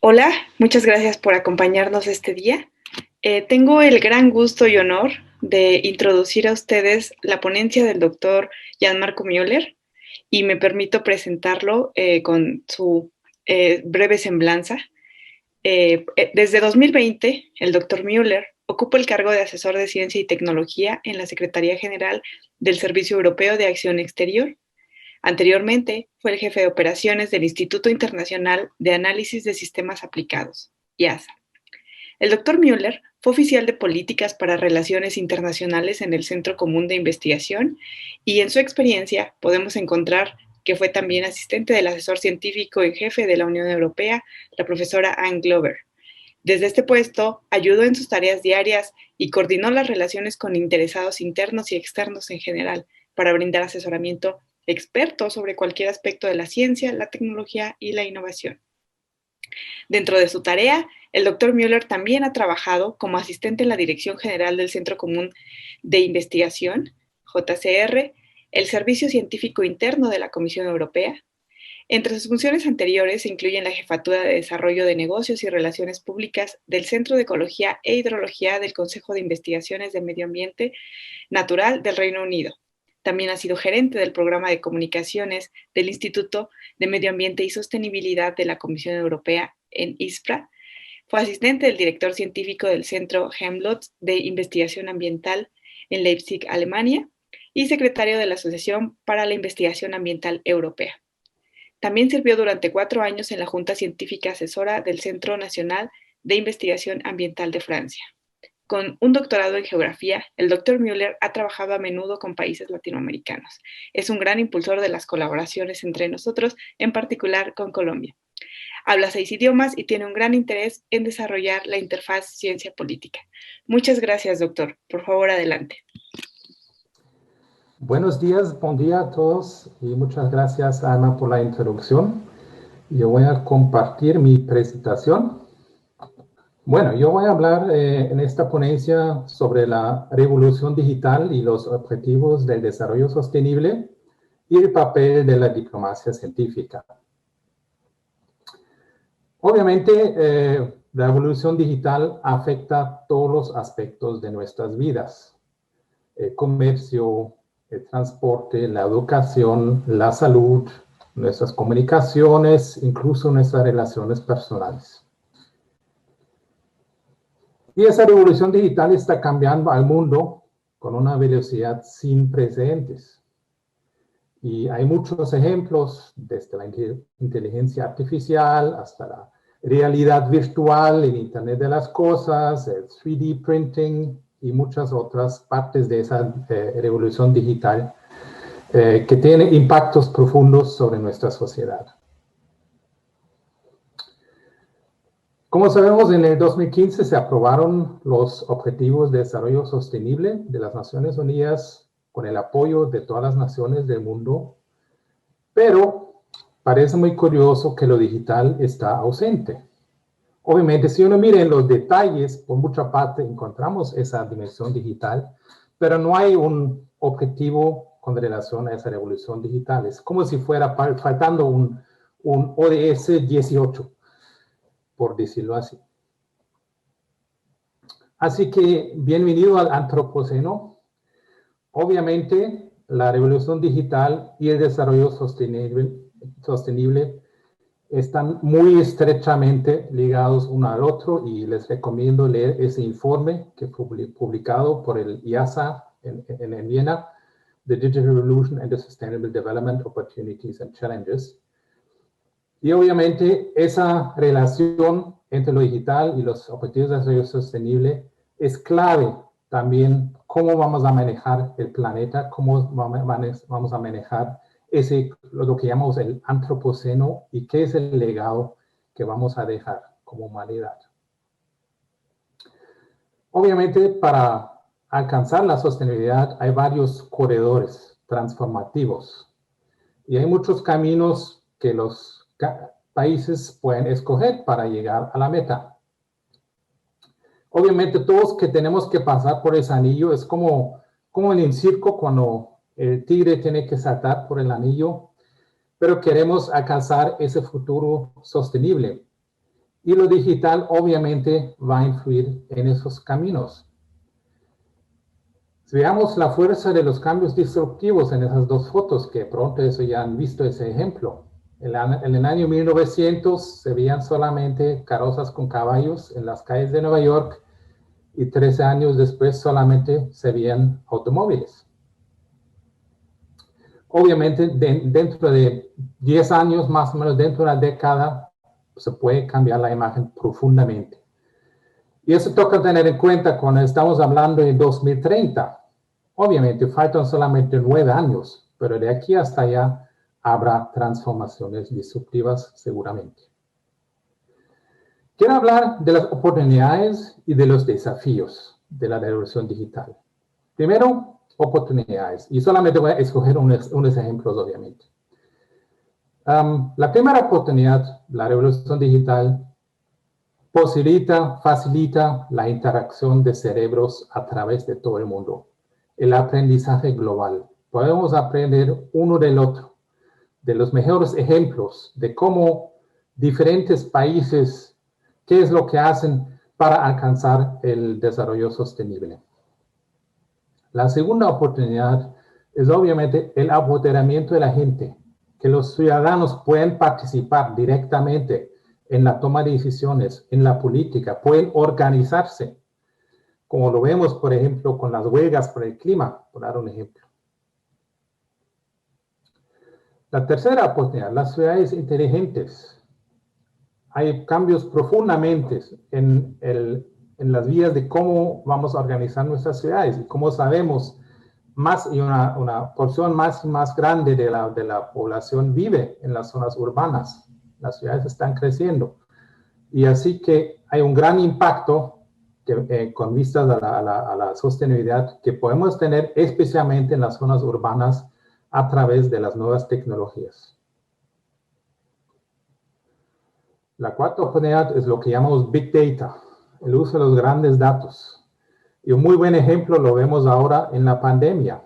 Hola, muchas gracias por acompañarnos este día. Tengo el gran gusto y honor de introducir a ustedes la ponencia del doctor Jan-Marco Müller y me permito presentarlo con su breve semblanza. Desde 2020, el doctor Müller ocupa el cargo de asesor de ciencia y tecnología en la Secretaría General del Servicio Europeo de Acción Exterior. Anteriormente, fue el jefe de operaciones del Instituto Internacional de Análisis de Sistemas Aplicados, IASA. El doctor Müller fue oficial de políticas para relaciones internacionales en el Centro Común de Investigación y en su experiencia podemos encontrar que fue también asistente del asesor científico en jefe de la Unión Europea, la profesora Anne Glover. Desde este puesto, ayudó en sus tareas diarias y coordinó las relaciones con interesados internos y externos en general para brindar asesoramiento experto sobre cualquier aspecto de la ciencia, la tecnología y la innovación. Dentro de su tarea, el doctor Müller también ha trabajado como asistente en la Dirección General del Centro Común de Investigación, JCR, el Servicio Científico Interno de la Comisión Europea. Entre sus funciones anteriores se incluyen la Jefatura de Desarrollo de Negocios y Relaciones Públicas del Centro de Ecología e Hidrología del Consejo de Investigaciones de Medio Ambiente Natural del Reino Unido. También ha sido gerente del programa de comunicaciones del Instituto de Medio Ambiente y Sostenibilidad de la Comisión Europea en ISPRA. Fue asistente del director científico del Centro Helmholtz de Investigación Ambiental en Leipzig, Alemania, y secretario de la Asociación para la Investigación Ambiental Europea. También sirvió durante 4 años en la Junta Científica Asesora del Centro Nacional de Investigación Ambiental de Francia. Con un doctorado en geografía, el doctor Müller ha trabajado a menudo con países latinoamericanos. Es un gran impulsor de las colaboraciones entre nosotros, en particular con Colombia. Habla 6 idiomas y tiene un gran interés en desarrollar la interfaz ciencia-política. Muchas gracias, doctor. Por favor, adelante. Buenos días, buen día a todos y muchas gracias, Ana, por la introducción. Yo voy a compartir mi presentación. Bueno, yo voy a hablar en esta ponencia sobre la revolución digital y los objetivos del desarrollo sostenible y el papel de la diplomacia científica. Obviamente, la revolución digital afecta todos los aspectos de nuestras vidas. El comercio, el transporte, la educación, la salud, nuestras comunicaciones, incluso nuestras relaciones personales. Y esa revolución digital está cambiando al mundo con una velocidad sin precedentes. Y hay muchos ejemplos, desde la inteligencia artificial hasta la realidad virtual, el Internet de las cosas, el 3D printing y muchas otras partes de esa revolución digital que tiene impactos profundos sobre nuestra sociedad. Como sabemos, en el 2015 se aprobaron los Objetivos de Desarrollo Sostenible de las Naciones Unidas con el apoyo de todas las naciones del mundo, pero parece muy curioso que lo digital está ausente. Obviamente, si uno mira en los detalles, por mucha parte encontramos esa dimensión digital, pero no hay un objetivo con relación a esa revolución digital. Es como si fuera faltando un ODS 18. Por decirlo así. Así que, bienvenido al Antropoceno. Obviamente, la revolución digital y el desarrollo sostenible están muy estrechamente ligados uno al otro y les recomiendo leer ese informe que fue publicado por el IASA en Viena, The Digital Revolution and the Sustainable Development Opportunities and Challenges. Y obviamente esa relación entre lo digital y los objetivos de desarrollo sostenible es clave también cómo vamos a manejar el planeta, cómo vamos a manejar lo que llamamos el antropoceno y qué es el legado que vamos a dejar como humanidad. Obviamente para alcanzar la sostenibilidad hay varios corredores transformativos y hay muchos caminos que los países pueden escoger para llegar a la meta. Obviamente todos que tenemos que pasar por ese anillo es como en el circo cuando el tigre tiene que saltar por el anillo, pero queremos alcanzar ese futuro sostenible. Y lo digital obviamente va a influir en esos caminos. Si veamos la fuerza de los cambios disruptivos en esas dos fotos, que pronto eso ya han visto ese ejemplo. En el año 1900 se veían solamente carrozas con caballos en las calles de Nueva York y 13 años después solamente se veían automóviles. Obviamente dentro de 10 años, más o menos dentro de una década, se puede cambiar la imagen profundamente. Y eso toca tener en cuenta cuando estamos hablando de 2030. Obviamente faltan solamente 9 años, pero de aquí hasta allá habrá transformaciones disruptivas seguramente. Quiero hablar de las oportunidades y de los desafíos de la revolución digital. Primero, oportunidades. Y solamente voy a escoger unos ejemplos, obviamente. La primera oportunidad, la revolución digital, facilita la interacción de cerebros a través de todo el mundo. El aprendizaje global. Podemos aprender uno del otro, de los mejores ejemplos de cómo diferentes países, qué es lo que hacen para alcanzar el desarrollo sostenible. La segunda oportunidad es obviamente el apoderamiento de la gente, que los ciudadanos pueden participar directamente en la toma de decisiones, en la política, pueden organizarse, como lo vemos, por ejemplo, con las huelgas por el clima, por dar un ejemplo. La tercera oportunidad, las ciudades inteligentes. Hay cambios profundamente en las vías de cómo vamos a organizar nuestras ciudades y cómo sabemos más y una porción más grande de la población vive en las zonas urbanas. Las ciudades están creciendo. Y así que hay un gran impacto con vistas a la sostenibilidad que podemos tener especialmente en las zonas urbanas a través de las nuevas tecnologías. La cuarta oportunidad es lo que llamamos Big Data, el uso de los grandes datos. Y un muy buen ejemplo lo vemos ahora en la pandemia.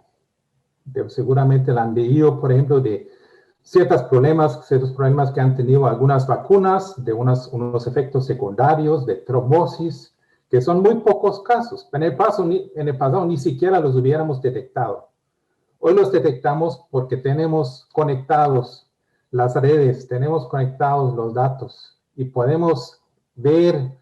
Seguramente la han leído, por ejemplo, de ciertos problemas que han tenido algunas vacunas, de unos efectos secundarios, de trombosis, que son muy pocos casos. En el pasado ni siquiera los hubiéramos detectado. Hoy los detectamos porque tenemos conectados las redes, tenemos conectados los datos y podemos ver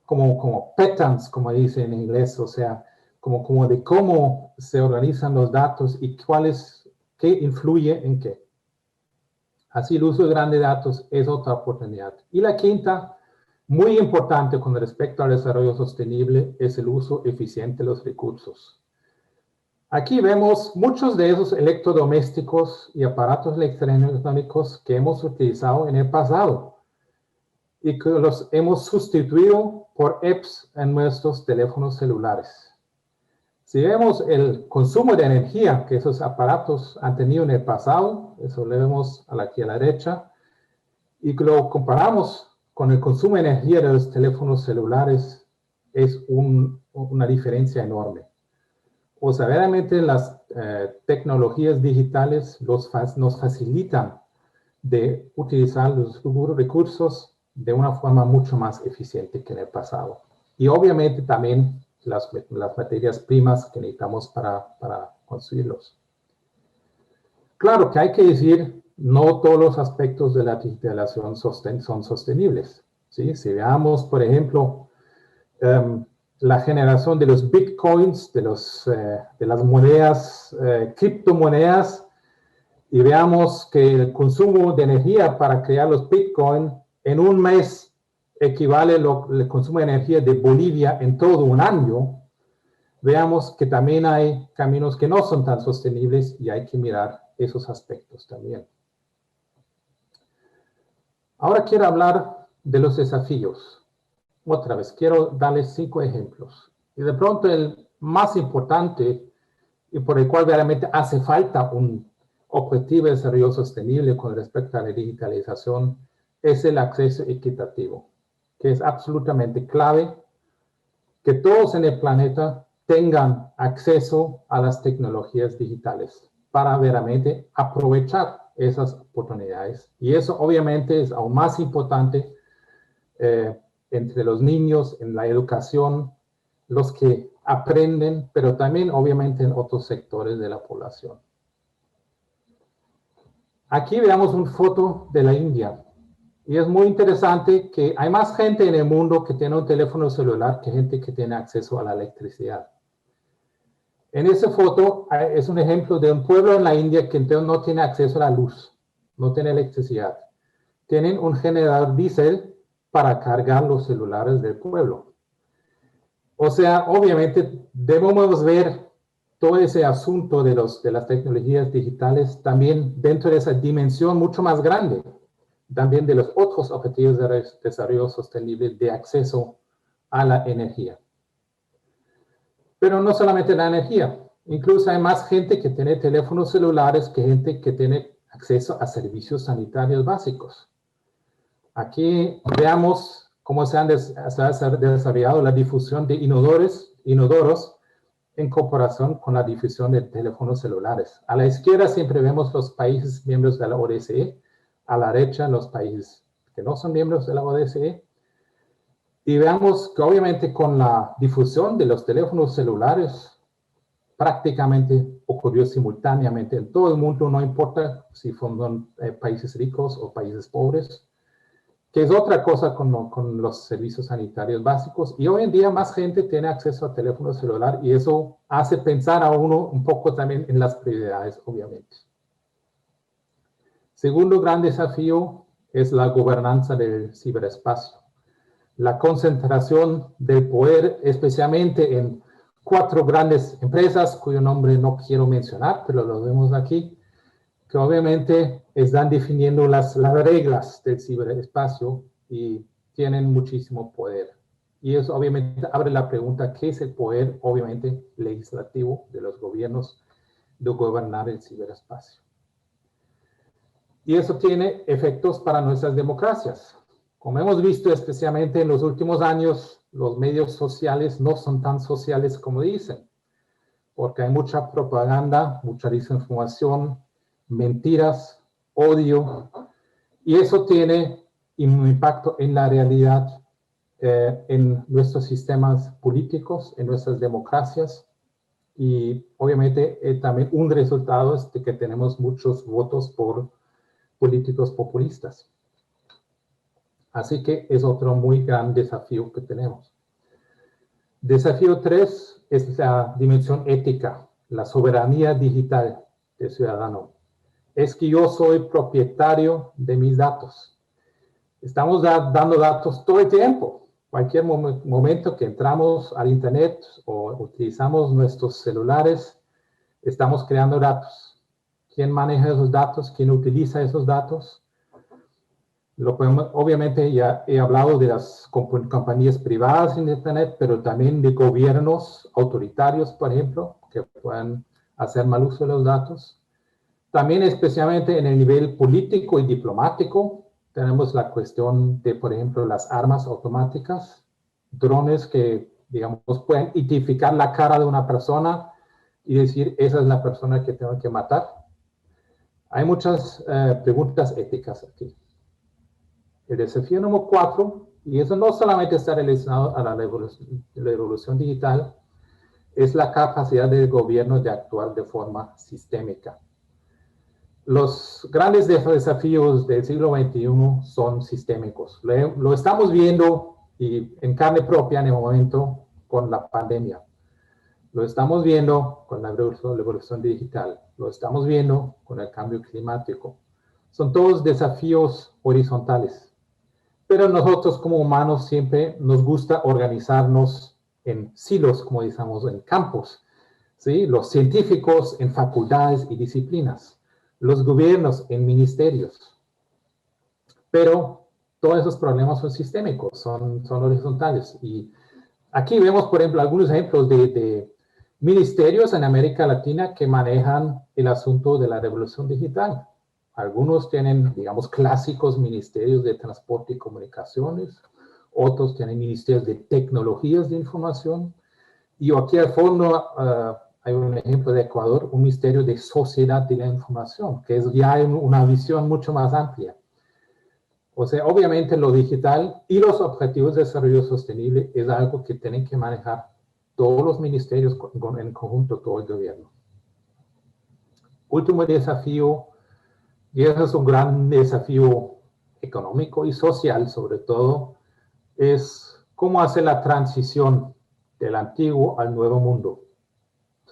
como patterns, como dicen en inglés, o sea, como de cómo se organizan los datos y qué influye en qué. Así el uso de grandes datos es otra oportunidad. Y la quinta, muy importante con respecto al desarrollo sostenible, es el uso eficiente de los recursos. Aquí vemos muchos de esos electrodomésticos y aparatos electrónicos que hemos utilizado en el pasado y que los hemos sustituido por apps en nuestros teléfonos celulares. Si vemos el consumo de energía que esos aparatos han tenido en el pasado, eso lo vemos aquí a la derecha, y lo comparamos con el consumo de energía de los teléfonos celulares, es una diferencia enorme. O sea, verdaderamente las tecnologías digitales nos facilitan de utilizar los recursos de una forma mucho más eficiente que en el pasado. Y obviamente también las materias primas que necesitamos para construirlos. Claro que hay que decir, no todos los aspectos de la digitalización son sostenibles. ¿Sí? Si veamos, por ejemplo, la generación de los bitcoins, de las monedas, criptomonedas, y veamos que el consumo de energía para crear los bitcoins en un mes equivale al consumo de energía de Bolivia en todo un año, veamos que también hay caminos que no son tan sostenibles y hay que mirar esos aspectos también. Ahora quiero hablar de los desafíos. Otra vez, quiero darles 5 ejemplos. Y de pronto el más importante y por el cual realmente hace falta un objetivo de desarrollo sostenible con respecto a la digitalización es el acceso equitativo, que es absolutamente clave que todos en el planeta tengan acceso a las tecnologías digitales para verdaderamente aprovechar esas oportunidades. Y eso obviamente es aún más importante entre los niños, en la educación, los que aprenden, pero también obviamente en otros sectores de la población. Aquí veamos una foto de la India. Y es muy interesante que hay más gente en el mundo que tiene un teléfono celular que gente que tiene acceso a la electricidad. En esa foto es un ejemplo de un pueblo en la India que entonces no tiene acceso a la luz, no tiene electricidad. Tienen un generador diésel para cargar los celulares del pueblo. O sea, obviamente debemos ver todo ese asunto de las tecnologías digitales también dentro de esa dimensión mucho más grande, también de los otros objetivos de desarrollo sostenible de acceso a la energía. Pero no solamente la energía, incluso hay más gente que tiene teléfonos celulares que gente que tiene acceso a servicios sanitarios básicos. Aquí veamos cómo se ha desarrollado la difusión de inodoros en comparación con la difusión de teléfonos celulares. A la izquierda siempre vemos los países miembros de la ODCE, a la derecha los países que no son miembros de la ODCE. Y veamos que obviamente con la difusión de los teléfonos celulares prácticamente ocurrió simultáneamente en todo el mundo, no importa si son países ricos o países pobres, que es otra cosa con los servicios sanitarios básicos. Y hoy en día más gente tiene acceso a teléfono celular y eso hace pensar a uno un poco también en las prioridades, obviamente. Segundo gran desafío es la gobernanza del ciberespacio. La concentración del poder, especialmente en 4 grandes empresas, cuyo nombre no quiero mencionar, pero lo vemos aquí, que obviamente están definiendo las reglas del ciberespacio y tienen muchísimo poder. Y eso obviamente abre la pregunta, ¿qué es el poder, obviamente, legislativo de los gobiernos de gobernar el ciberespacio? Y eso tiene efectos para nuestras democracias. Como hemos visto especialmente en los últimos años, los medios sociales no son tan sociales como dicen, porque hay mucha propaganda, mucha desinformación, mentiras, odio, y eso tiene un impacto en la realidad, en nuestros sistemas políticos, en nuestras democracias, y obviamente también un resultado es de que tenemos muchos votos por políticos populistas. Así que es otro muy gran desafío que tenemos. Desafío 3 es la dimensión ética, la soberanía digital del ciudadano. Es que yo soy propietario de mis datos. Estamos dando datos todo el tiempo. Cualquier momento que entramos al internet o utilizamos nuestros celulares, estamos creando datos. ¿Quién maneja esos datos? ¿Quién utiliza esos datos? Obviamente ya he hablado de las compañías privadas en internet, pero también de gobiernos autoritarios, por ejemplo, que puedan hacer mal uso de los datos. También especialmente en el nivel político y diplomático, tenemos la cuestión de, por ejemplo, las armas automáticas, drones que, digamos, pueden identificar la cara de una persona y decir, esa es la persona que tengo que matar. Hay muchas preguntas éticas aquí. El desafío número 4, y eso no solamente está relacionado a la revolución digital, es la capacidad del gobierno de actuar de forma sistémica. Los grandes desafíos del siglo XXI son sistémicos. Lo estamos viendo y en carne propia en el momento con la pandemia. Lo estamos viendo con la revolución digital. Lo estamos viendo con el cambio climático. Son todos desafíos horizontales. Pero nosotros como humanos siempre nos gusta organizarnos en silos, como decimos, en campos. ¿Sí? Los científicos en facultades y disciplinas. Los gobiernos en ministerios. Pero todos esos problemas son sistémicos, son horizontales. Y aquí vemos, por ejemplo, algunos ejemplos de ministerios en América Latina que manejan el asunto de la revolución digital. Algunos tienen, digamos, clásicos ministerios de transporte y comunicaciones, otros tienen ministerios de tecnologías de información, y aquí al fondo hay un ejemplo de Ecuador, un ministerio de sociedad de la información, que es ya una visión mucho más amplia. O sea, obviamente lo digital y los objetivos de desarrollo sostenible es algo que tienen que manejar todos los ministerios en conjunto, todo el gobierno. Último desafío, y ese es un gran desafío económico y social sobre todo, es cómo hacer la transición del antiguo al nuevo mundo.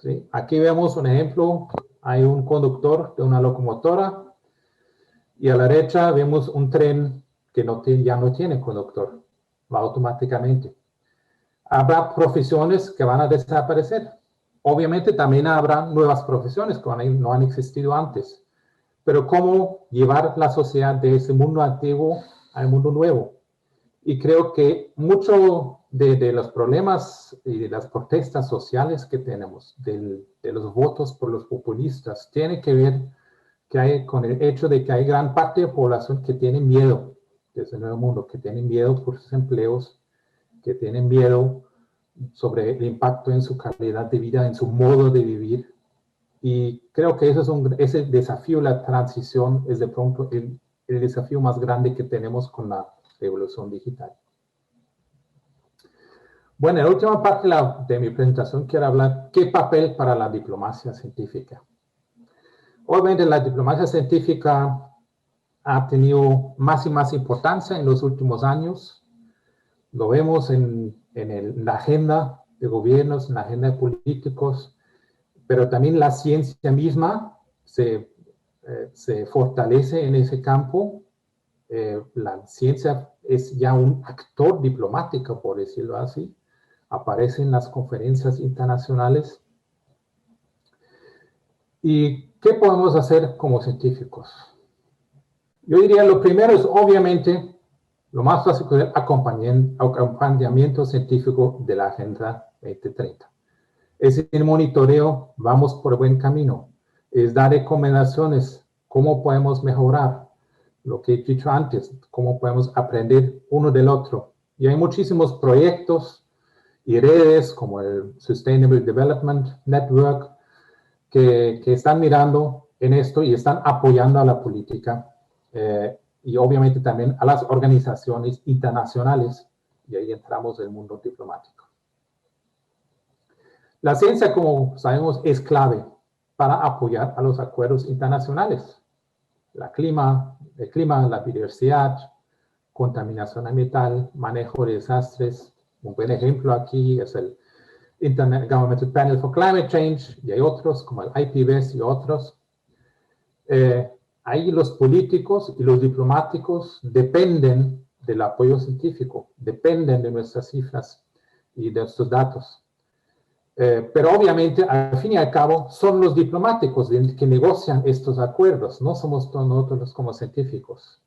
¿Sí? Aquí vemos un ejemplo, hay un conductor de una locomotora y a la derecha vemos un tren que ya no tiene conductor, va automáticamente. Habrá profesiones que van a desaparecer. Obviamente también habrá nuevas profesiones que no han existido antes. Pero ¿cómo llevar la sociedad de ese mundo antiguo al mundo nuevo? Y creo que mucho de los problemas y de las protestas sociales que tenemos, de los votos por los populistas, tiene que ver con el hecho de que hay gran parte de la población que tiene miedo de ese nuevo mundo, que tienen miedo por sus empleos, que tienen miedo sobre el impacto en su calidad de vida, en su modo de vivir. Y creo que ese desafío, la transición, es de pronto el desafío más grande que tenemos con la revolución digital. Bueno, en la última parte de mi presentación quiero hablar qué papel para la diplomacia científica. Obviamente la diplomacia científica ha tenido más y más importancia en los últimos años. Lo vemos en la agenda de gobiernos, en la agenda de políticos, pero también la ciencia misma se fortalece en ese campo. La ciencia es ya un actor diplomático, por decirlo así. Aparece en las conferencias internacionales. ¿Y qué podemos hacer como científicos? Yo diría lo primero es obviamente lo más básico es el acompañamiento científico de la Agenda 2030. Es el monitoreo, vamos por buen camino. Es dar recomendaciones, cómo podemos mejorar. Lo que he dicho antes, cómo podemos aprender uno del otro. Y hay muchísimos proyectos y redes como el Sustainable Development Network que están mirando en esto y están apoyando a la política y obviamente también a las organizaciones internacionales, y ahí entramos en el mundo diplomático. La ciencia, como sabemos, es clave para apoyar a los acuerdos internacionales. El clima, la biodiversidad, contaminación ambiental, manejo de desastres. Un buen ejemplo aquí es el Intergovernmental Panel for Climate Change, y hay otros como el IPBES y otros. Ahí los políticos y los diplomáticos dependen del apoyo científico, dependen de nuestras cifras y de nuestros datos. Pero obviamente, al fin y al cabo, son los diplomáticos que negocian estos acuerdos, no somos nosotros como científicos.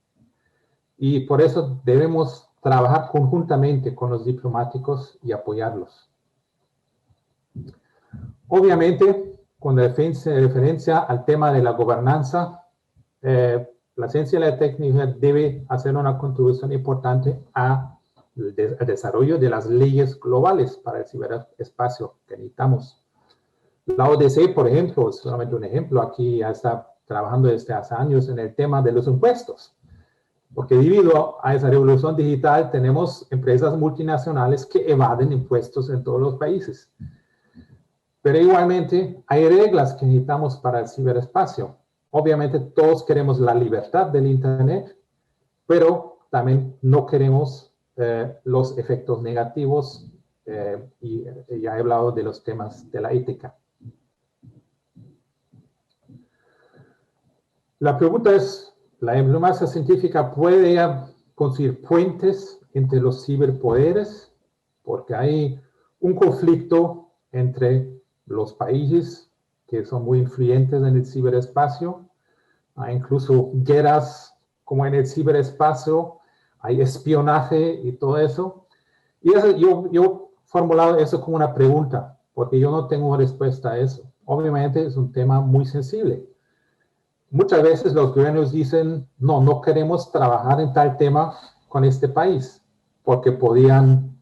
Y por eso debemos trabajar conjuntamente con los diplomáticos y apoyarlos. Obviamente, con referencia al tema de la gobernanza, la ciencia y la tecnología debe hacer una contribución importante al desarrollo de las leyes globales para el ciberespacio que necesitamos. La ODC, por ejemplo, es solamente un ejemplo, aquí ya está trabajando desde hace años en el tema de los impuestos, porque debido a esa revolución digital tenemos empresas multinacionales que evaden impuestos en todos los países. Pero igualmente hay reglas que necesitamos para el ciberespacio. Obviamente todos queremos la libertad del Internet, pero también no queremos los efectos negativos y ya he hablado de los temas de la ética. La pregunta es, ¿la diplomacia científica puede construir puentes entre los ciberpoderes? Porque hay un conflicto entre los países que son muy influyentes en el ciberespacio. Hay incluso guerras como en el ciberespacio, hay espionaje y todo eso. Y eso, yo he formulado eso como una pregunta, porque yo no tengo respuesta a eso. Obviamente es un tema muy sensible. Muchas veces los gobiernos dicen, no queremos trabajar en tal tema con este país, porque podían,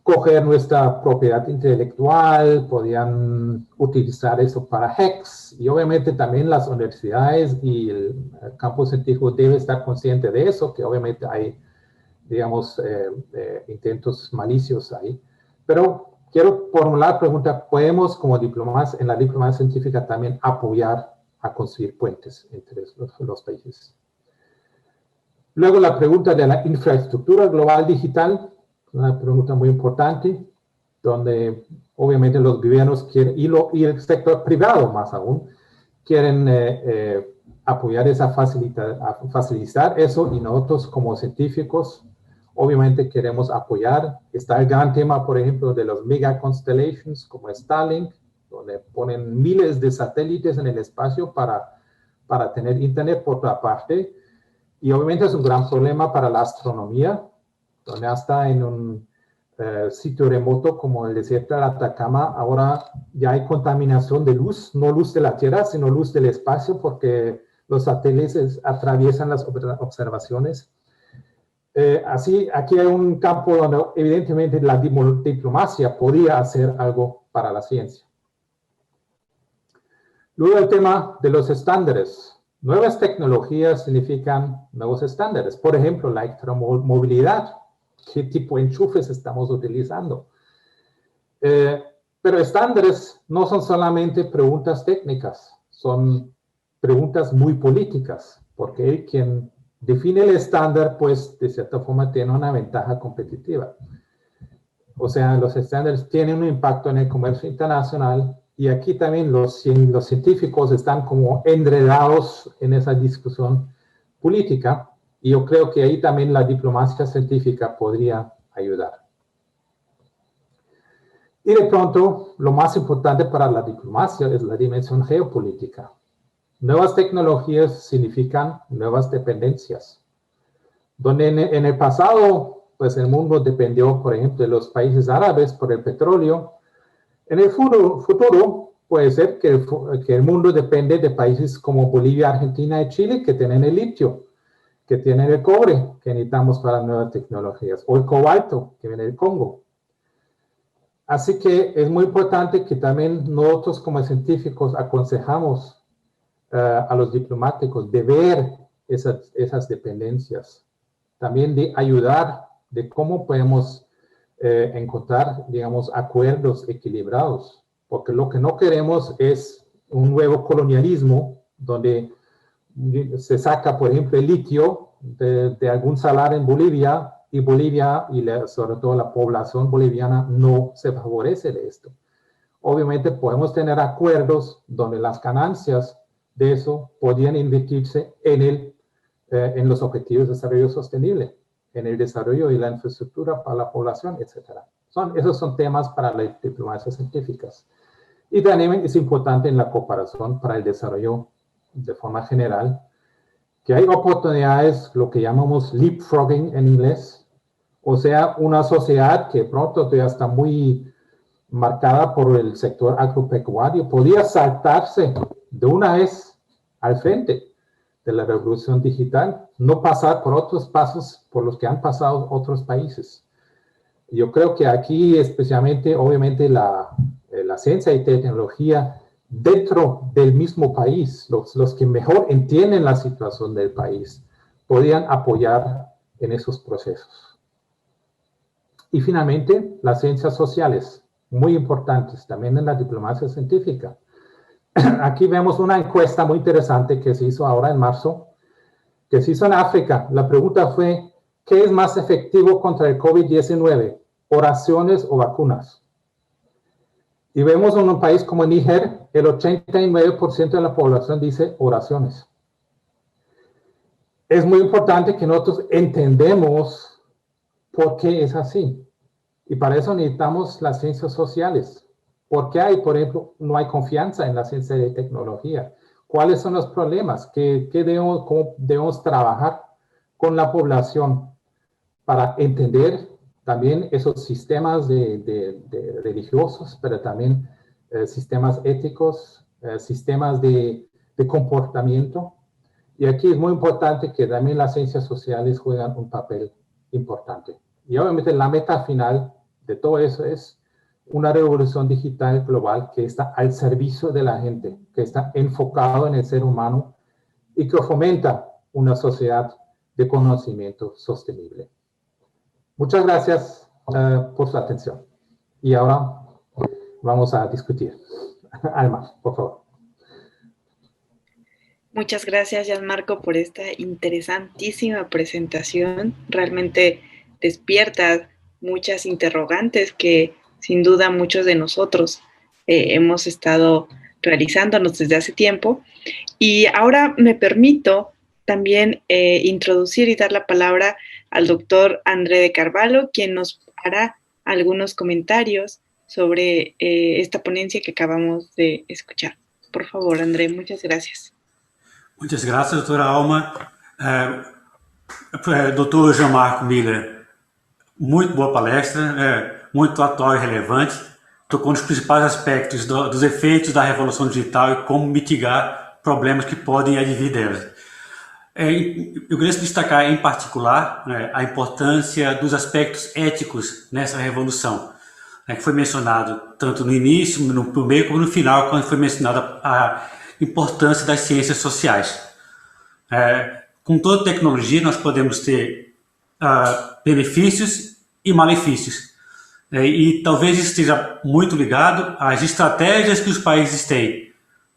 coger nuestra propiedad intelectual, podían utilizar eso para hacks, y obviamente también las universidades y el campo científico debe estar consciente de eso, que obviamente hay, digamos, intentos malicios ahí. Pero quiero formular la pregunta, ¿podemos como diplomas en la diplomacia científica también apoyar a construir puentes entre los países? Luego la pregunta de la infraestructura global digital, una pregunta muy importante, donde obviamente los gobiernos quieren, y el sector privado más aún, quieren apoyar facilitar eso, y nosotros como científicos obviamente queremos apoyar. Está el gran tema, por ejemplo, de los mega constellations como Starlink, donde ponen miles de satélites en el espacio para tener internet por otra parte. Y obviamente es un gran problema para la astronomía, donde hasta en un sitio remoto como el desierto de Atacama, ahora ya hay contaminación de luz, no luz de la Tierra, sino luz del espacio, porque los satélites atraviesan las observaciones. Así, aquí hay un campo donde evidentemente la diplomacia podría hacer algo para la ciencia. Luego el tema de los estándares. Nuevas tecnologías significan nuevos estándares. Por ejemplo, la electromovilidad. ¿Qué tipo de enchufes estamos utilizando? Pero estándares no son solamente preguntas técnicas, son preguntas muy políticas, porque quien define el estándar, pues, de cierta forma tiene una ventaja competitiva. O sea, los estándares tienen un impacto en el comercio internacional, y aquí también los científicos están como enredados en esa discusión política, y yo creo que ahí también la diplomacia científica podría ayudar. Y de pronto, lo más importante para la diplomacia es la dimensión geopolítica. Nuevas tecnologías significan nuevas dependencias. Donde en el pasado, pues el mundo dependió, por ejemplo, de los países árabes por el petróleo. En el futuro puede ser que el mundo depende de países como Bolivia, Argentina y Chile, que tienen el litio, que tienen el cobre que necesitamos para nuevas tecnologías, o el cobalto que viene del Congo. Así que es muy importante que también nosotros como científicos aconsejamos a los diplomáticos de ver esas dependencias, también de ayudar, de cómo podemos encontrar, digamos, acuerdos equilibrados, porque lo que no queremos es un nuevo colonialismo donde se saca, por ejemplo, el litio de algún salar en Bolivia, y Bolivia, y sobre todo la población boliviana, no se favorece de esto. Obviamente podemos tener acuerdos donde las ganancias de eso podrían invertirse en los objetivos de desarrollo sostenible, en el desarrollo y la infraestructura para la población, etc. Esos son temas para las diplomacias científicas. Y también es importante en la cooperación para el desarrollo de forma general, que hay oportunidades, lo que llamamos leapfrogging en inglés, o sea, una sociedad que pronto ya está muy marcada por el sector agropecuario, podría saltarse de una vez al frente de la revolución digital, no pasar por otros pasos por los que han pasado otros países. Yo creo que aquí, especialmente, obviamente, la ciencia y tecnología dentro del mismo país, los que mejor entienden la situación del país, podrían apoyar en esos procesos. Y finalmente, las ciencias sociales, muy importantes también en la diplomacia científica. Aquí vemos una encuesta muy interesante que se hizo ahora en marzo, que se hizo en África. La pregunta fue, ¿qué es más efectivo contra el COVID-19? ¿Oraciones o vacunas? Y vemos en un país como Níger, el 89% de la población dice oraciones. Es muy importante que nosotros entendamos por qué es así. Y para eso necesitamos las ciencias sociales. ¿Por qué hay, por ejemplo, no hay confianza en la ciencia de tecnología? ¿Cuáles son los problemas? ¿Cómo debemos trabajar con la población para entender también esos sistemas de religiosos, pero también sistemas éticos, sistemas de comportamiento? Y aquí es muy importante que también las ciencias sociales juegan un papel importante. Y obviamente la meta final de todo eso es una revolución digital global que está al servicio de la gente, que está enfocado en el ser humano y que fomenta una sociedad de conocimiento sostenible. Muchas gracias por su atención. Y ahora vamos a discutir. Alma, por favor. Muchas gracias, Gianmarco, por esta interesantísima presentación. Realmente despierta muchas interrogantes que sin duda muchos de nosotros hemos estado realizándonos desde hace tiempo. Y ahora me permito también introducir y dar la palabra al doctor André de Carvalho, quien nos hará algunos comentarios sobre esta ponencia que acabamos de escuchar. Por favor, André, muchas gracias. Muitas graças, doutora Alma. Doutor Gianmarco Miller, muito boa palestra, muito atual e relevante. Tocou nos principais aspectos dos efeitos da revolução digital e como mitigar problemas que podem advir delas. Eu queria destacar, em particular, a importância dos aspectos éticos nessa revolução, que foi mencionado tanto no início, no meio, como no final, quando foi mencionada a importância das ciências sociais. Com toda tecnologia, nós podemos ter benefícios e malefícios. E talvez isso esteja muito ligado às estratégias que os países têm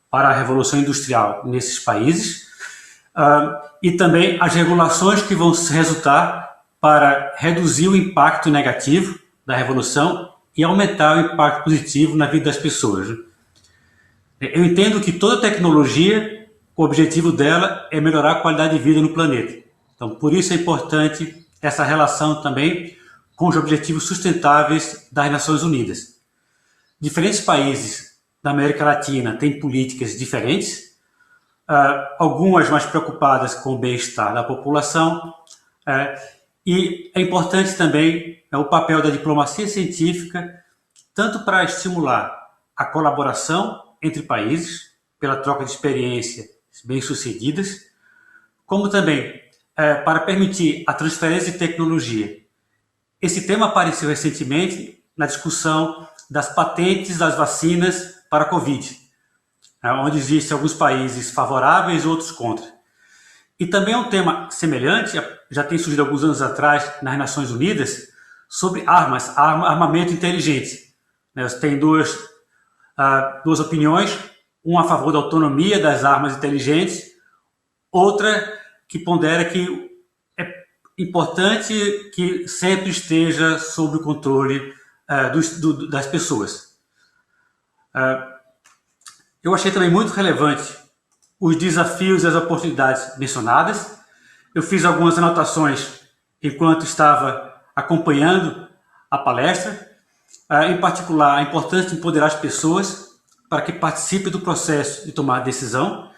para a revolução industrial nesses países e também às regulações que vão resultar para reduzir o impacto negativo da revolução e aumentar o impacto positivo na vida das pessoas. Eu entendo que toda tecnologia, o objetivo dela é melhorar a qualidade de vida no planeta. Então, por isso é importante essa relação também com os objetivos sustentáveis das Nações Unidas. Diferentes países da América Latina têm políticas diferentes, algumas mais preocupadas com o bem-estar da população, e é importante também o papel da diplomacia científica, tanto para estimular a colaboração entre países, pela troca de experiências bem-sucedidas, como também para permitir a transferência de tecnologia. Esse tema apareceu recentemente na discussão das patentes das vacinas para a Covid, onde existem alguns países favoráveis e outros contra. E também é um tema semelhante, já tem surgido alguns anos atrás nas Nações Unidas, sobre armamento inteligente. Tem duas opiniões, uma a favor da autonomia das armas inteligentes, outra que pondera que é importante que sempre esteja sob o controle das pessoas. Eu achei também muito relevante os desafios e as oportunidades mencionadas. Eu fiz algumas anotações enquanto estava acompanhando a palestra, em particular a importância de empoderar as pessoas para que participem do processo de tomar decisão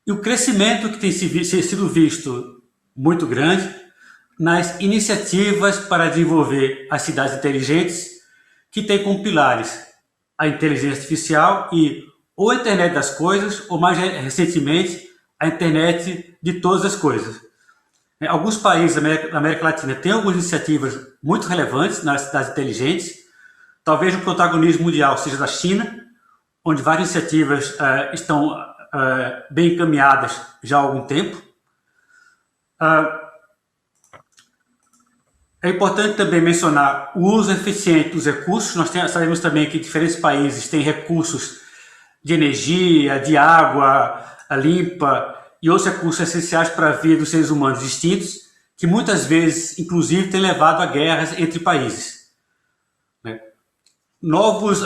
e o crescimento que tem sido visto muito grande nas iniciativas para desenvolver as cidades inteligentes, que tem como pilares a inteligência artificial e ou a internet das coisas, ou mais recentemente, a internet de todas as coisas. Alguns países da América Latina têm algumas iniciativas muito relevantes nas cidades inteligentes. Talvez o protagonismo mundial seja da China, onde várias iniciativas estão bem encaminhadas já há algum tempo. É importante também mencionar o uso eficiente dos recursos. Nós sabemos também que diferentes países têm recursos de energia, de água limpa e outros recursos essenciais para a vida dos seres humanos distintos, que muitas vezes, inclusive, têm levado a guerras entre países. Novas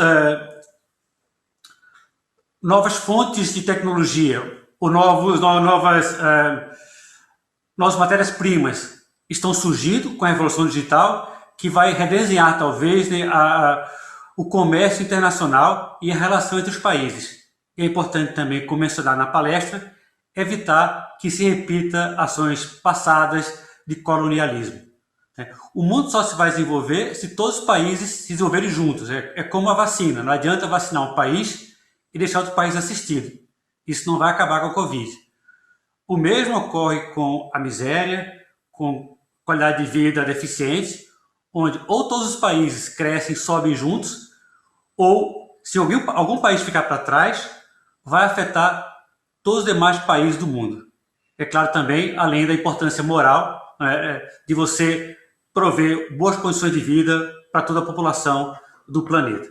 fontes de tecnologia ou novas matérias-primas estão surgindo com a revolução digital, que vai redesenhar, talvez, o comércio internacional e a relação entre os países. É importante também, como mencionado na palestra, evitar que se repita ações passadas de colonialismo. O mundo só se vai desenvolver se todos os países se desenvolverem juntos. É como a vacina. Não adianta vacinar um país e deixar outro país assistido. Isso não vai acabar com a Covid. O mesmo ocorre com a miséria, com qualidade de vida deficiente, onde ou todos os países crescem e sobem juntos, ou se algum país ficar para trás, vai afetar todos os demais países do mundo. É claro também, além da importância moral, né, de você prover boas condições de vida para toda a população do planeta.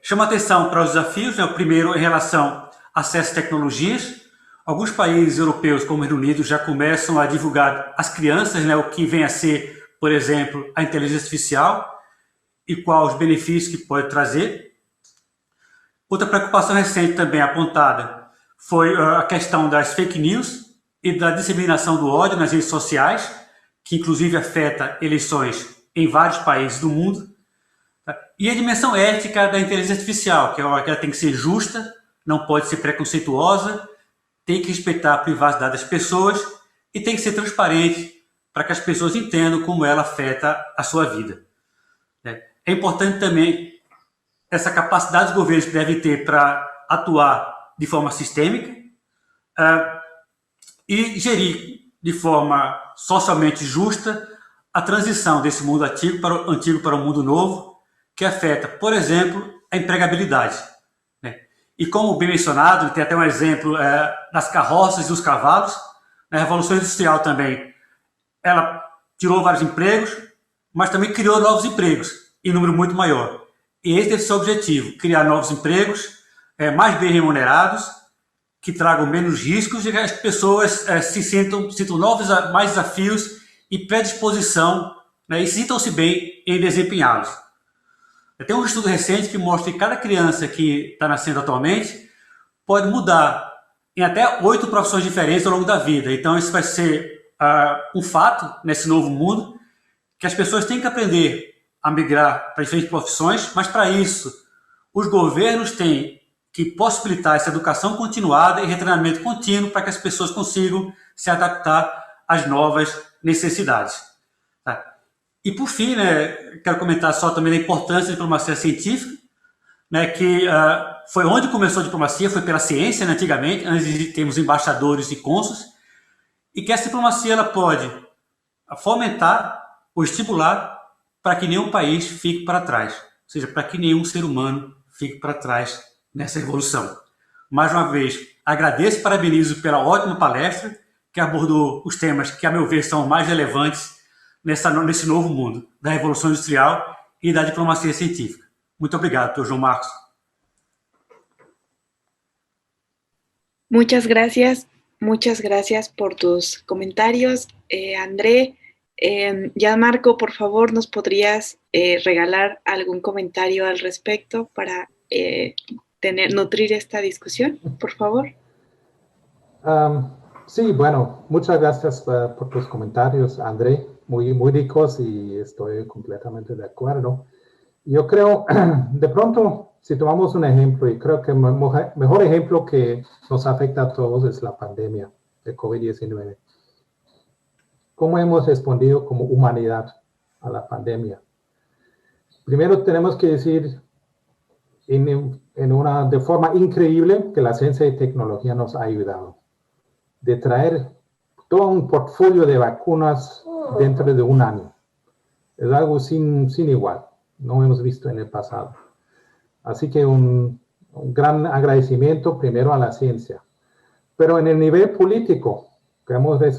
Chama atenção para os desafios, né? O primeiro em relação a acesso a tecnologias. Alguns países europeus, como o Reino Unido, já começam a divulgar às crianças, né, o que vem a ser, por exemplo, a inteligência artificial e quais os benefícios que pode trazer. Outra preocupação recente também apontada foi a questão das fake news e da disseminação do ódio nas redes sociais, que inclusive afeta eleições em vários países do mundo. E a dimensão ética da inteligência artificial, que ela tem que ser justa, não pode ser preconceituosa, tem que respeitar a privacidade das pessoas e tem que ser transparente para que as pessoas entendam como ela afeta a sua vida. É importante também essa capacidade dos governos que devem ter para atuar de forma sistêmica e gerir de forma socialmente justa a transição desse mundo antigo para um mundo novo, que afeta, por exemplo, a empregabilidade. E como bem mencionado, tem até um exemplo das carroças e dos cavalos. Na Revolução Industrial também, ela tirou vários empregos, mas também criou novos empregos, em número muito maior. E esse deve ser o objetivo, criar novos empregos, mais bem remunerados, que tragam menos riscos e que as pessoas sintam mais desafios e predisposição, né, e sintam-se bem em desempenhá-los. Tem um estudo recente que mostra que cada criança que está nascendo atualmente pode mudar em até 8 profissões diferentes ao longo da vida. Então, isso vai ser um fato nesse novo mundo, que as pessoas têm que aprender a migrar para diferentes profissões, mas para isso, os governos têm que possibilitar essa educação continuada e retreinamento contínuo para que as pessoas consigam se adaptar às novas necessidades. E, por fim, né, quero comentar só também da importância da diplomacia científica, né, que foi onde começou a diplomacia, foi pela ciência, né, antigamente, antes de termos embaixadores e cônsules, e que essa diplomacia ela pode fomentar ou estimular para que nenhum país fique para trás, ou seja, para que nenhum ser humano fique para trás nessa evolução. Mais uma vez, agradeço e parabenizo pela ótima palestra, que abordou os temas que, a meu ver, são mais relevantes nesse novo mundo da Revolução Industrial e da diplomacia científica. Muito obrigado, Dr. João Marcos. Muchas gracias por tus comentarios, André. Gianmarco, por favor, ¿nos podrías regalar algún comentario al respecto para nutrir esta discusión, por favor? Sí, bueno, muchas gracias por tus comentarios, André, muy ricos y estoy completamente de acuerdo. Yo creo, de pronto, si tomamos un ejemplo, y creo que el mejor ejemplo que nos afecta a todos es la pandemia de COVID-19. ¿Cómo hemos respondido como humanidad a la pandemia? Primero tenemos que decir de forma increíble que la ciencia y tecnología nos ha ayudado. De traer todo un portfolio de vacunas dentro de un año. Es algo sin igual. No hemos visto en el pasado. Así que un gran agradecimiento primero a la ciencia. Pero en el nivel político,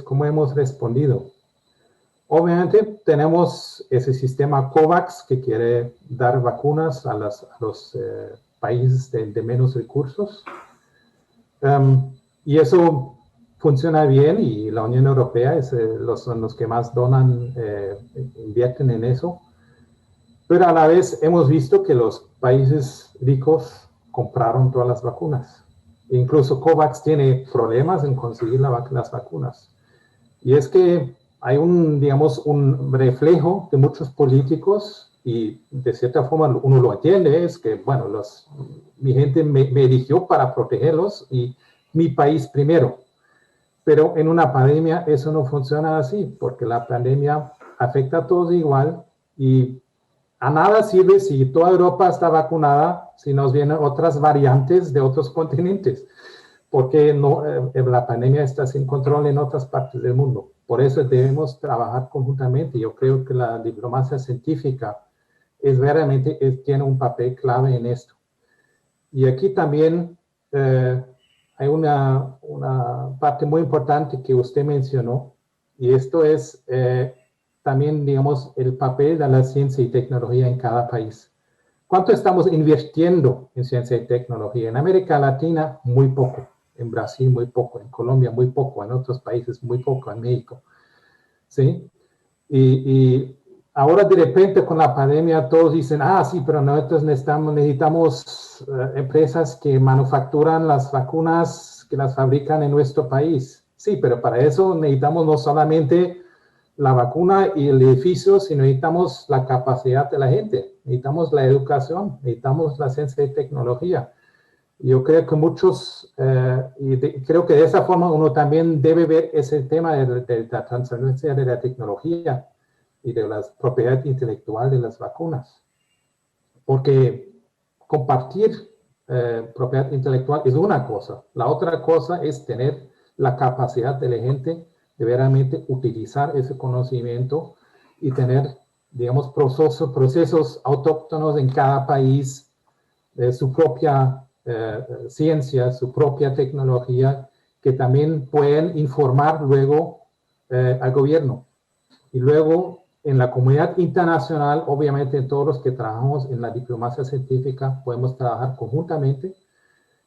¿cómo hemos respondido? Obviamente tenemos ese sistema COVAX que quiere dar vacunas a los países de menos recursos. Y eso funciona bien y la Unión Europea son los que más donan, invierten en eso. Pero a la vez hemos visto que los países ricos compraron todas las vacunas. Incluso COVAX tiene problemas en conseguir las vacunas. Y es que hay un reflejo de muchos políticos y de cierta forma uno lo entiende, es que, bueno, mi gente me eligió para protegerlos y mi país primero. Pero en una pandemia eso no funciona así, porque la pandemia afecta a todos igual y a nada sirve si toda Europa está vacunada si nos vienen otras variantes de otros continentes, porque la pandemia está sin control en otras partes del mundo. por eso debemos trabajar conjuntamente. Yo creo que la diplomacia científica tiene un papel clave en esto. Y aquí también hay una parte muy importante que usted mencionó, y esto es también, digamos, el papel de la ciencia y tecnología en cada país. ¿Cuánto estamos invirtiendo en ciencia y tecnología? En América Latina, muy poco. En Brasil, muy poco. En Colombia, muy poco. En otros países, muy poco. En México. ¿Sí? Y ahora de repente con la pandemia todos dicen, sí, pero nosotros necesitamos empresas que manufacturan las vacunas, que las fabrican en nuestro país. Sí, pero para eso necesitamos no solamente la vacuna y el edificio, sino necesitamos la capacidad de la gente, necesitamos la educación, necesitamos la ciencia y tecnología. Yo creo que muchos, creo que de esa forma uno también debe ver ese tema de la transferencia de la tecnología y de la propiedad intelectual de las vacunas. Porque compartir propiedad intelectual es una cosa. La otra cosa es tener la capacidad de la gente de verdaderamente utilizar ese conocimiento y tener, digamos, procesos autóctonos en cada país, su propia ciencia, su propia tecnología, que también pueden informar luego al gobierno. Y luego, en la comunidad internacional, obviamente todos los que trabajamos en la diplomacia científica podemos trabajar conjuntamente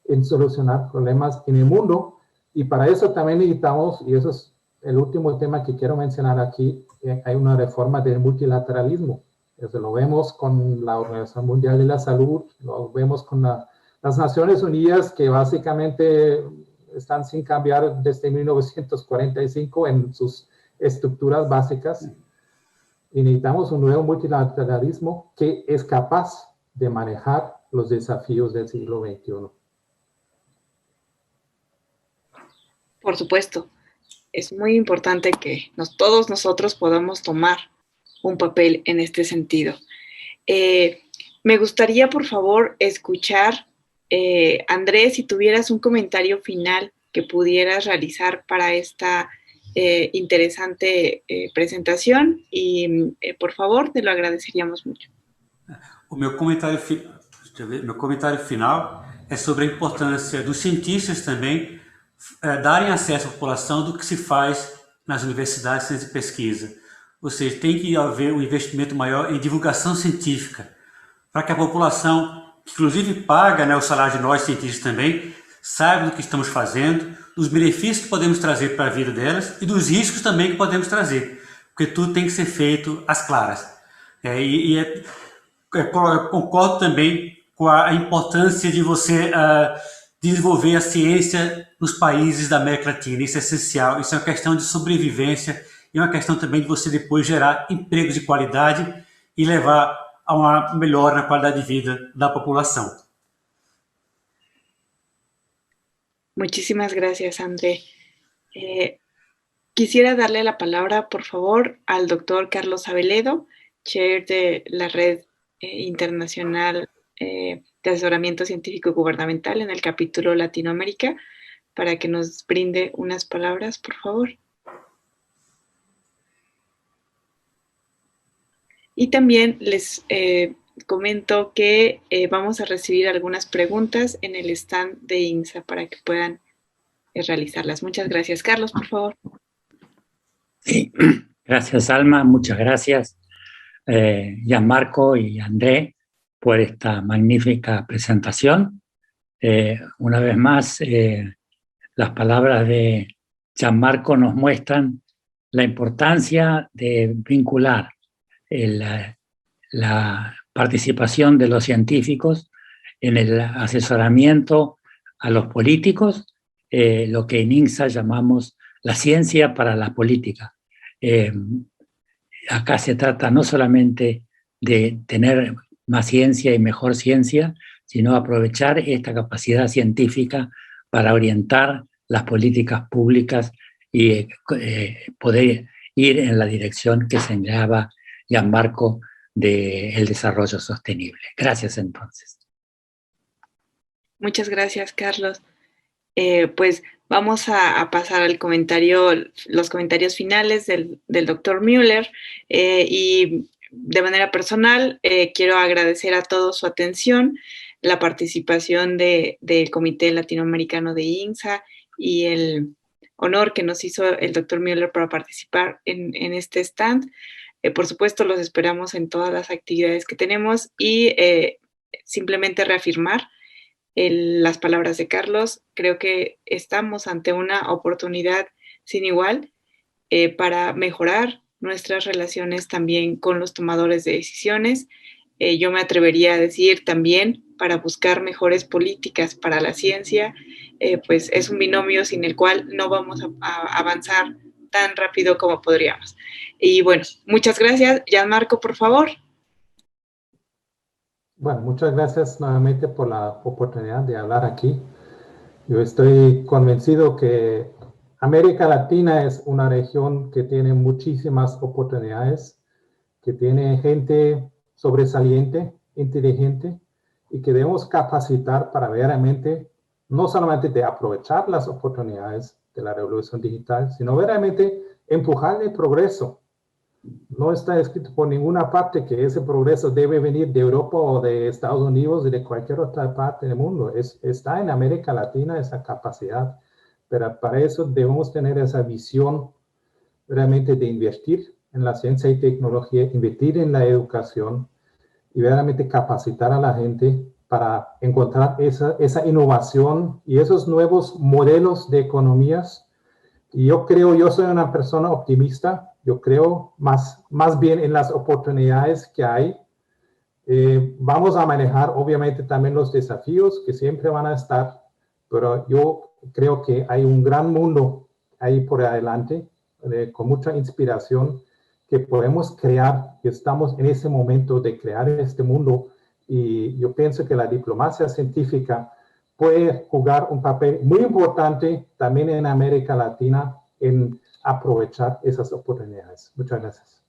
en solucionar problemas en el mundo. Y para eso también necesitamos, y eso es el último tema que quiero mencionar aquí, hay una reforma del multilateralismo. Eso lo vemos con la Organización Mundial de la Salud, lo vemos con las Naciones Unidas, que básicamente están sin cambiar desde 1945 en sus estructuras básicas. Y necesitamos un nuevo multilateralismo que es capaz de manejar los desafíos del siglo XXI. Por supuesto, es muy importante que todos nosotros podamos tomar un papel en este sentido. Me gustaría, por favor, escuchar, Andrés, si tuvieras un comentario final que pudieras realizar para esta interesante presentación y, por favor, te lo agradeceríamos mucho. O meu comentário final é sobre a importância dos cientistas também darem acesso à população do que se faz nas universidades de pesquisa. Ou seja, tem que haver um investimento maior em divulgação científica, para que a população, que inclusive paga, né, o salário de nós cientistas também, saiba do que estamos fazendo, dos benefícios que podemos trazer para a vida delas e dos riscos também que podemos trazer, porque tudo tem que ser feito às claras. Concordo também com a importância de você desenvolver a ciência nos países da América Latina. Isso é essencial, isso é uma questão de sobrevivência e uma questão também de você depois gerar empregos de qualidade e levar a uma melhora na qualidade de vida da população. Muchísimas gracias, André. Quisiera darle la palabra, por favor, al doctor Carlos Aveledo, chair de la Red Internacional de Asesoramiento Científico Gubernamental en el capítulo Latinoamérica, para que nos brinde unas palabras, por favor. Y también les comento que vamos a recibir algunas preguntas en el stand de INSA para que puedan realizarlas. Muchas gracias. Carlos, por favor. Sí, gracias, Alma. Muchas gracias, Gianmarco y André, por esta magnífica presentación. Una vez más, las palabras de Gianmarco nos muestran la importancia de vincular la participación de los científicos en el asesoramiento a los políticos, lo que en INSA llamamos la ciencia para la política. Acá se trata no solamente de tener más ciencia y mejor ciencia, sino aprovechar esta capacidad científica para orientar las políticas públicas y poder ir en la dirección que señalaba Gianmarco del desarrollo sostenible. Gracias, entonces. Muchas gracias, Carlos. Pues Vamos a pasar al los comentarios finales del doctor Müller y de manera personal quiero agradecer a todos su atención, la participación del Comité Latinoamericano de INSA y el honor que nos hizo el doctor Müller para participar en este stand. Por supuesto, los esperamos en todas las actividades que tenemos y simplemente reafirmar las palabras de Carlos. Creo que estamos ante una oportunidad sin igual para mejorar nuestras relaciones también con los tomadores de decisiones. Yo me atrevería a decir también para buscar mejores políticas para la ciencia, pues es un binomio sin el cual no vamos a avanzar tan rápido como podríamos. Y bueno, muchas gracias. Gianmarco, por favor. Bueno, muchas gracias nuevamente por la oportunidad de hablar aquí. Yo estoy convencido que América Latina es una región que tiene muchísimas oportunidades, que tiene gente sobresaliente, inteligente, y que debemos capacitar para verdaderamente, no solamente de aprovechar las oportunidades de la revolución digital, sino verdaderamente empujar el progreso. No está escrito por ninguna parte que ese progreso debe venir de Europa o de Estados Unidos y de cualquier otra parte del mundo. Está en América Latina esa capacidad, pero para eso debemos tener esa visión realmente de invertir en la ciencia y tecnología, invertir en la educación y verdaderamente capacitar a la gente para encontrar esa innovación y esos nuevos modelos de economías. Y yo soy una persona optimista, yo creo más bien en las oportunidades que hay. Vamos a manejar obviamente también los desafíos que siempre van a estar, pero yo creo que hay un gran mundo ahí por adelante, con mucha inspiración que podemos crear, que estamos en ese momento de crear este mundo, y yo pienso que la diplomacia científica puede jugar un papel muy importante también en América Latina en aprovechar esas oportunidades. Muchas gracias.